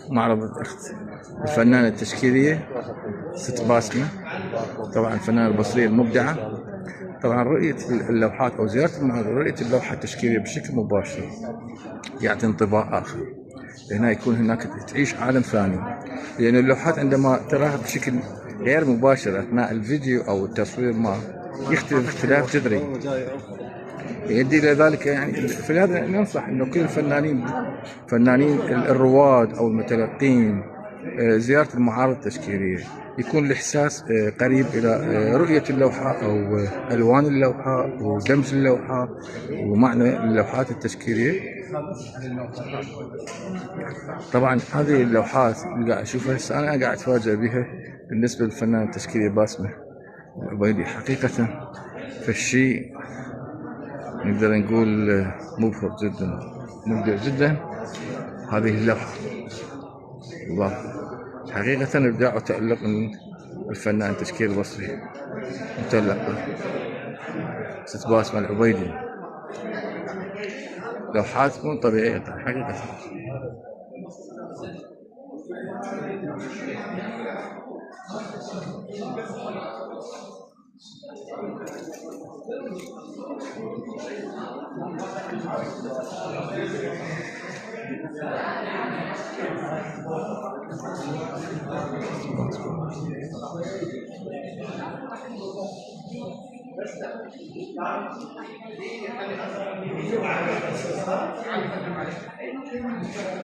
معرض الفنانة التشكيلية ست باسمة، طبعا الفنانة البصرية المبدعة. طبعا رؤية اللوحات أو زيارة المعرض ورؤية اللوحة التشكيلية بشكل مباشر يعطي انطباع آخر. هنا يكون هناك تعيش عالم ثاني، لأن اللوحات عندما تراها بشكل غير مباشر أثناء الفيديو أو التصوير ما يختلف اختلاف جذري يؤدي إلى ذلك. يعني في هذا ننصح إنه كل فنانين الرواد أو المتلقين زيارة المعارض التشكيلية يكون الإحساس قريب إلى رؤية اللوحة أو ألوان اللوحة ودمج اللوحة ومعنى اللوحات التشكيلية. طبعا هذه اللوحات اللي قاعد أشوفها هسه أنا قاعد أتفاجأ بها بالنسبة للفنانة التشكيلية باسمة العبيدي، حقيقة فالشيء نقدر نقول مبهر جدا، مبدع جدا. هذه اللوحة الله حقيقة إبداع وتألق من الفنان التشكيل البصري متألق ست باسمة العبيدي. لوحات مو طبيعية حقيقة.